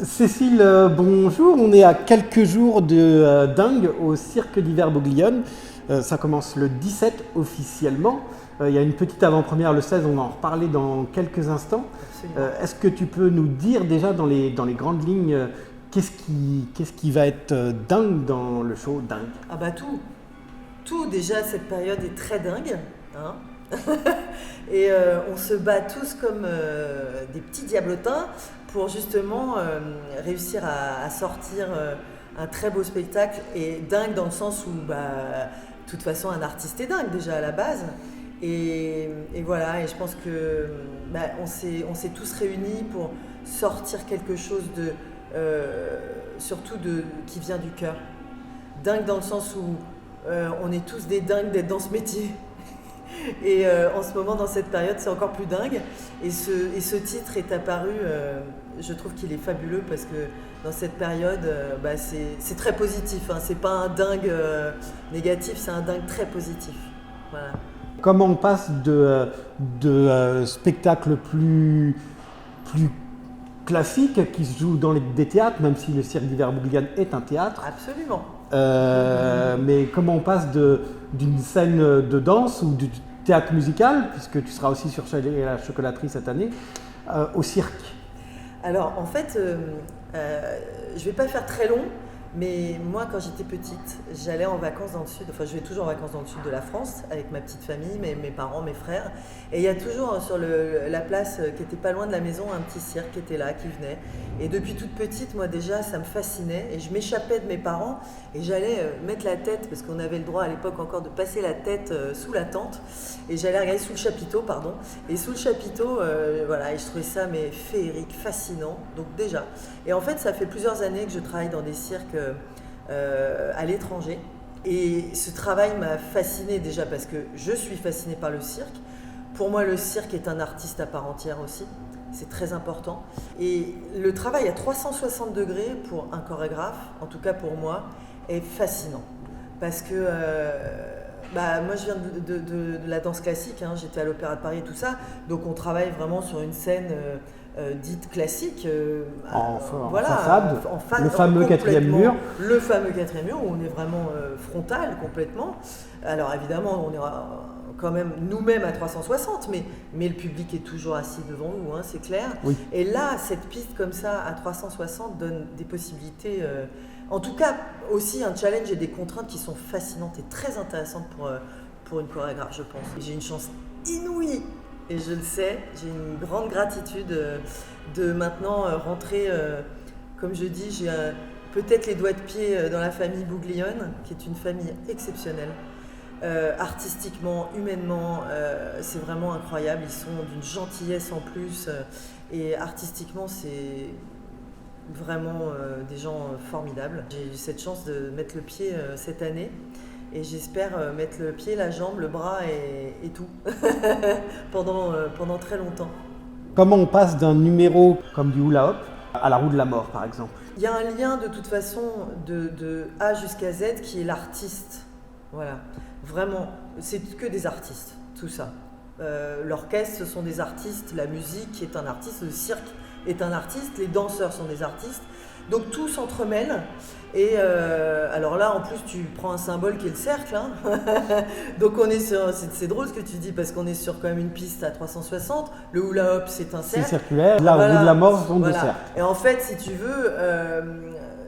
Cécile, bonjour. On est à quelques jours de Dingue au Cirque d'Hiver Bouglione. Ça commence le 17 officiellement. Il y a une petite avant-première le 16, on va en reparler dans quelques instants. Est-ce que tu peux nous dire déjà dans les grandes lignes qu'est-ce qui va être dingue dans le show Dingue? Ah bah tout. Tout déjà, cette période est très dingue. Hein. Et on se bat tous comme des petits diablotins pour justement réussir à sortir un très beau spectacle. Et dingue dans le sens où, de toute façon, un artiste est dingue déjà à la base. Et voilà, et je pense que on s'est tous réunis pour sortir quelque chose de surtout qui vient du cœur. Dingue dans le sens où on est tous des dingues d'être dans ce métier. Et en ce moment, dans cette période, c'est encore plus dingue. Et ce titre est apparu, je trouve qu'il est fabuleux parce que dans cette période, c'est très positif. Hein. C'est pas un dingue négatif, c'est un dingue très positif. Voilà. Comment on passe de spectacles plus classiques qui se jouent dans des théâtres, même si le Cirque d'Hiver Bouglione est un théâtre. Absolument. Mais comment on passe d'une scène de danse ou du théâtre musical, puisque tu seras aussi sur Charlie et la chocolaterie cette année, au cirque? Alors en fait, je vais pas faire très long, mais moi quand j'étais petite, j'allais en vacances dans le sud, enfin je vais toujours en vacances dans le sud de la France avec ma petite famille, mes parents, mes frères, et il y a toujours sur la place qui était pas loin de la maison un petit cirque qui était là, qui venait. Et depuis toute petite, moi déjà ça me fascinait et je m'échappais de mes parents et j'allais mettre la tête, parce qu'on avait le droit à l'époque encore de passer la tête sous la tente, et j'allais regarder sous le chapiteau, et sous le chapiteau, voilà, et je trouvais ça mais féerique, fascinant, donc déjà. Et en fait ça fait plusieurs années que je travaille dans des cirques à l'étranger. Et ce travail m'a fascinée déjà parce que je suis fascinée par le cirque. Pour moi, le cirque est un artiste à part entière aussi. C'est très important. Et le travail à 360 degrés pour un chorégraphe, en tout cas pour moi, est fascinant. Parce que moi, je viens de la danse classique, hein, j'étais à l'Opéra de Paris et tout ça. Donc on travaille vraiment sur une scène dite classique, en façade, le fameux quatrième mur. Le fameux quatrième mur où on est vraiment frontal complètement. Alors évidemment, on est quand même nous-mêmes à 360, mais le public est toujours assis devant nous, hein, c'est clair. Oui. Et là, cette piste comme ça à 360 donne des possibilités, en tout cas aussi un challenge et des contraintes qui sont fascinantes et très intéressantes pour une chorégraphe, je pense. J'ai une chance inouïe. Et je le sais, j'ai une grande gratitude de maintenant rentrer, comme je dis, j'ai peut-être les doigts de pied dans la famille Bouglione, qui est une famille exceptionnelle. Artistiquement, humainement, c'est vraiment incroyable. Ils sont d'une gentillesse en plus. Et artistiquement, c'est vraiment des gens formidables. J'ai eu cette chance de mettre le pied cette année. Et j'espère mettre le pied, la jambe, le bras et tout pendant très longtemps. Comment on passe d'un numéro comme du hula hop à la roue de la mort, par exemple? Il y a un lien de toute façon de A jusqu'à Z qui est l'artiste. Voilà, vraiment, c'est que des artistes, tout ça. L'orchestre, ce sont des artistes, la musique est un artiste, le cirque est un artiste, les danseurs sont des artistes. Donc tout s'entremêle. Et alors là, en plus, tu prends un symbole qui est le cercle. Hein. Donc on est sur, c'est drôle ce que tu dis parce qu'on est sur quand même une piste à 360. Le hula hop, c'est un cercle. C'est circulaire. Là, voilà. Au bout de la mort, sont deux cercles. Et en fait, si tu veux,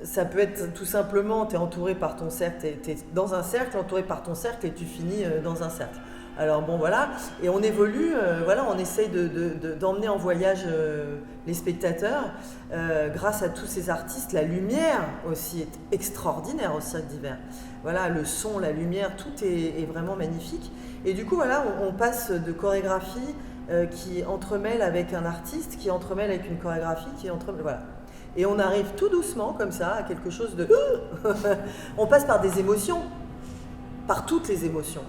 ça peut être tout simplement, tu es entouré par ton cercle, tu es dans un cercle, entouré par ton cercle et tu finis dans un cercle. Alors bon voilà, et on évolue, on essaye d'emmener en voyage les spectateurs grâce à tous ces artistes. La lumière aussi est extraordinaire au Cirque d'Hiver. Voilà, le son, la lumière, tout est vraiment magnifique. Et du coup voilà, on passe de chorégraphie qui entremêle avec un artiste, qui entremêle avec une chorégraphie, qui entremêle, voilà. Et on arrive tout doucement comme ça à quelque chose de... On passe par des émotions, par toutes les émotions.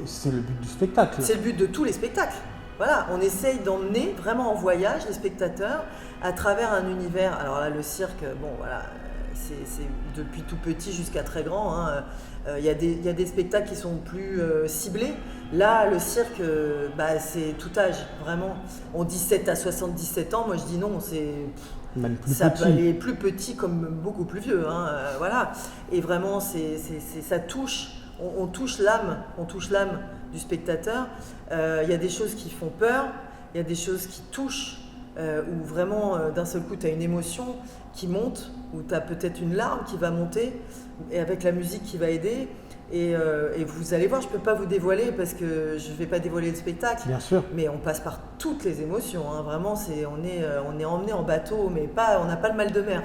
C'est le but du spectacle. C'est le but de tous les spectacles. Voilà, on essaye d'emmener vraiment en voyage les spectateurs à travers un univers. Alors là, le cirque, bon voilà, c'est depuis tout petit jusqu'à très grand. Hein. Il y a des spectacles qui sont plus ciblés. Là, le cirque, c'est tout âge, vraiment. On dit 7 à 77 ans, moi je dis non, Même plus Ça peut petit. aller plus petit comme beaucoup plus vieux, hein, voilà. Et vraiment, ça touche, on touche l'âme du spectateur. Il y a des choses qui font peur, il y a des choses qui touchent, où vraiment, d'un seul coup, tu as une émotion qui monte, où tu as peut-être une larme qui va monter, et avec la musique qui va aider. Et vous allez voir, je ne peux pas vous dévoiler parce que je ne vais pas dévoiler le spectacle. Bien sûr. Mais on passe par toutes les émotions, hein. Vraiment, on est emmené en bateau, mais on n'a pas le mal de mer.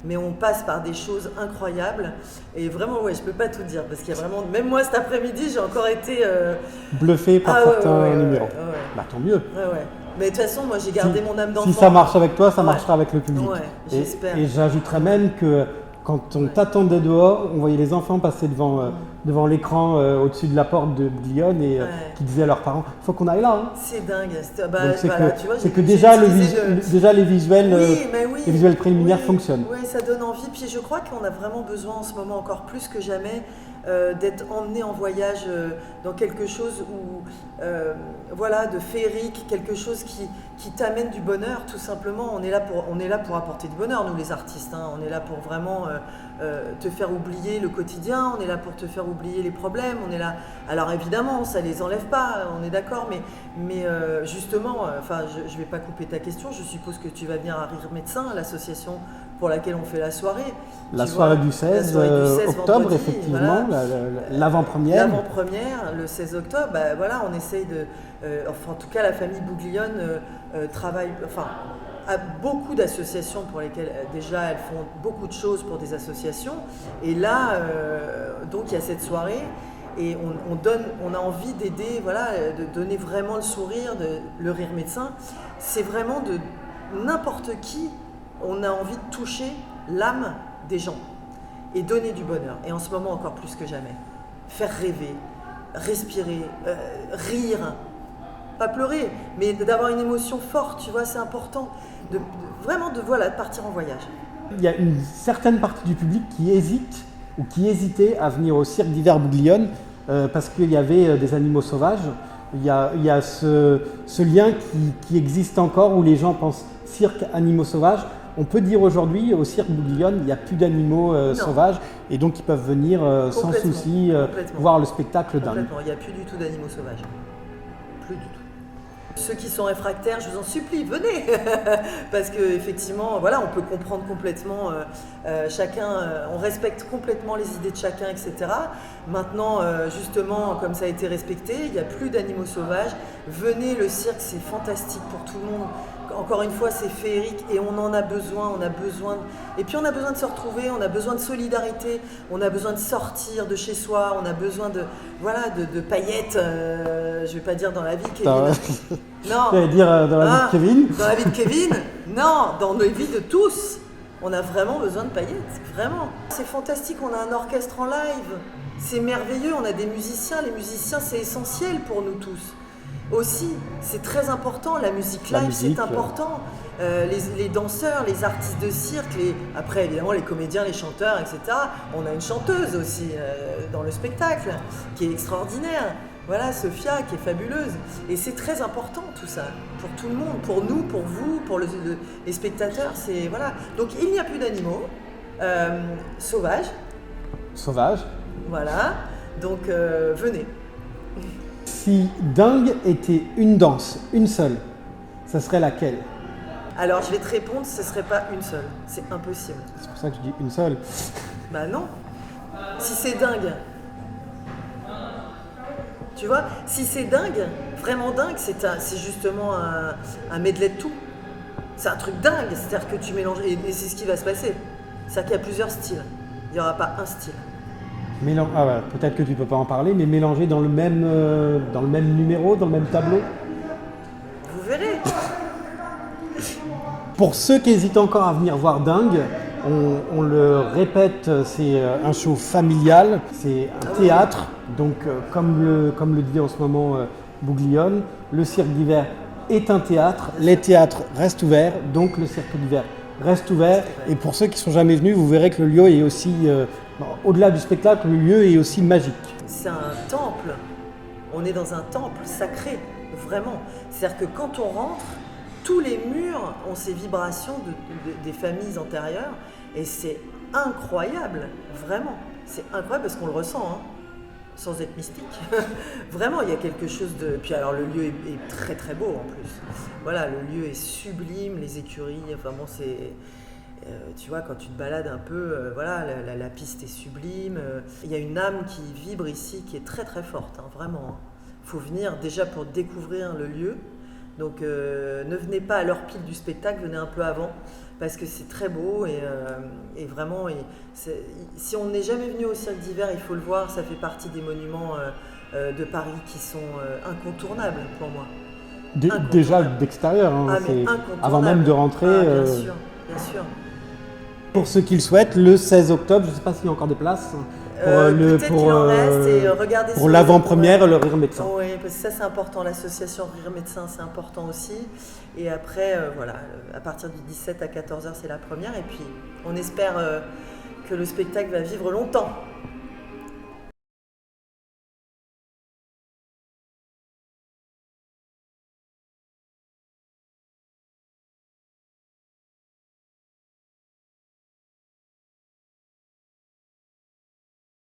Mais on passe par des choses incroyables. Et vraiment, ouais, je ne peux pas tout dire parce qu'il y a vraiment. Même moi, cet après-midi, j'ai encore été. Bluffé par certains numéros. Ouais. Bah, tant mieux. Ouais. Mais de toute façon, moi, j'ai gardé mon âme d'enfant. Si ça marche avec toi, ça Ouais. marchera avec le public. Ouais, j'espère. Et j'ajouterais même que quand on t'attendait dehors, on voyait les enfants passer devant l'écran au-dessus de la porte de Bouglione et qui disaient à leurs parents « faut qu'on aille là hein. ». C'est dingue. C'est que déjà les visuels, oui. les visuels préliminaires fonctionnent. Oui, ça donne envie. Puis je crois qu'on a vraiment besoin en ce moment, encore plus que jamais, d'être emmené en voyage dans quelque chose de féerique, quelque chose qui t'amène du bonheur, tout simplement. On est là pour apporter du bonheur, nous les artistes, hein. On est là pour vraiment te faire oublier le quotidien, on est là pour te faire oublier les problèmes, on est là. Alors évidemment, ça les enlève pas, on est d'accord, mais justement, je vais pas couper ta question, je suppose que tu vas venir à Rire Médecin, l'association pour laquelle on fait la soirée. La soirée du 16 octobre, vendredi, effectivement, voilà. l'avant-première. L'avant-première, le 16 octobre, on essaye de... en tout cas, la famille Bouglione travaille... a beaucoup d'associations pour lesquelles déjà elles font beaucoup de choses pour des associations. Et là, donc il y a cette soirée et on a envie d'aider, de donner vraiment le sourire, le Rire Médecin. C'est vraiment de n'importe qui, on a envie de toucher l'âme des gens et donner du bonheur. Et en ce moment encore plus que jamais, faire rêver, respirer, rire. Pas pleurer, mais d'avoir une émotion forte, tu vois, c'est important. De partir en voyage. Il y a une certaine partie du public qui hésite ou qui hésitait à venir au cirque d'hiver Bouglione parce qu'il y avait des animaux sauvages. Il y a ce lien qui existe encore où les gens pensent cirque, animaux sauvages. On peut dire aujourd'hui au cirque Bouglione, il n'y a plus d'animaux sauvages et donc ils peuvent venir sans souci voir le spectacle dingue. Il n'y a plus du tout d'animaux sauvages. Plus du tout. Ceux qui sont réfractaires, je vous en supplie, venez parce qu'effectivement, on peut comprendre complètement chacun, on respecte complètement les idées de chacun, etc. Maintenant, justement, comme ça a été respecté, il n'y a plus d'animaux sauvages. Venez, le cirque, c'est fantastique pour tout le monde. Encore une fois, c'est féerique et on en a besoin, Et puis on a besoin de se retrouver, on a besoin de solidarité, on a besoin de sortir de chez soi, on a besoin de paillettes, je vais pas dire dans la vie Kevin. Non. Je vais dire dans la vie de Kevin. Dans la vie de Kevin, non, dans nos vies de tous. On a vraiment besoin de paillettes, vraiment. C'est fantastique, on a un orchestre en live, c'est merveilleux, on a des musiciens, les musiciens c'est essentiel pour nous tous. Aussi, c'est très important, la musique live c'est important. Les danseurs, les artistes de cirque, après évidemment les comédiens, les chanteurs, etc. On a une chanteuse aussi dans le spectacle qui est extraordinaire. Voilà, Sophia qui est fabuleuse. Et c'est très important tout ça, pour tout le monde, pour nous, pour vous, pour les spectateurs. Donc il n'y a plus d'animaux sauvages. Sauvages. Voilà, donc venez. Si dingue était une danse, une seule, ça serait laquelle? Alors je vais te répondre, ce ne serait pas une seule, c'est impossible. C'est pour ça que je dis une seule. Bah non, si c'est dingue, tu vois, si c'est dingue, vraiment dingue, c'est justement un medley de tout. C'est un truc dingue, c'est-à-dire que tu mélanges, et c'est ce qui va se passer. C'est-à-dire qu'il y a plusieurs styles, il n'y aura pas un style. Peut-être que tu ne peux pas en parler, mais mélanger dans le même numéro, dans le même tableau. Vous verrez. Pour ceux qui hésitent encore à venir voir Dingue, on le répète, c'est un show familial, c'est un théâtre. Donc comme le dit en ce moment Bouglione, le cirque d'hiver est un théâtre, les théâtres restent ouverts, donc le cirque d'hiver reste ouvert. Et pour ceux qui ne sont jamais venus, vous verrez que le lieu est aussi, au-delà du spectacle, le lieu est aussi magique. C'est un temple, on est dans un temple sacré, vraiment. C'est-à-dire que quand on rentre, tous les murs ont ces vibrations des familles antérieures et c'est incroyable, vraiment. C'est incroyable parce qu'on le ressent, hein, sans être mystique. Vraiment, il y a quelque chose de... Puis alors le lieu est très très beau en plus. Voilà, le lieu est sublime, les écuries, enfin bon, c'est... tu vois, quand tu te balades un peu, voilà, la piste est sublime. Il y a une âme qui vibre ici qui est très très forte, hein, vraiment. Il faut venir déjà pour découvrir le lieu. Donc ne venez pas à l'heure pile du spectacle, venez un peu avant parce que c'est très beau et vraiment, si on n'est jamais venu au Cirque d'Hiver, il faut le voir, ça fait partie des monuments de Paris qui sont incontournables pour moi. Déjà d'extérieur, hein, avant même de rentrer. Bien sûr, bien sûr. Pour ceux qui le souhaitent, le 16 octobre, je ne sais pas s'il y a encore des places. Peut-être qu'il en reste et regardez pour l'avant-première, le Rire Médecin. Oui, parce que ça c'est important, l'association Rire Médecin c'est important aussi. Et après, voilà, à partir du 17 à 14h c'est la première et puis on espère que le spectacle va vivre longtemps.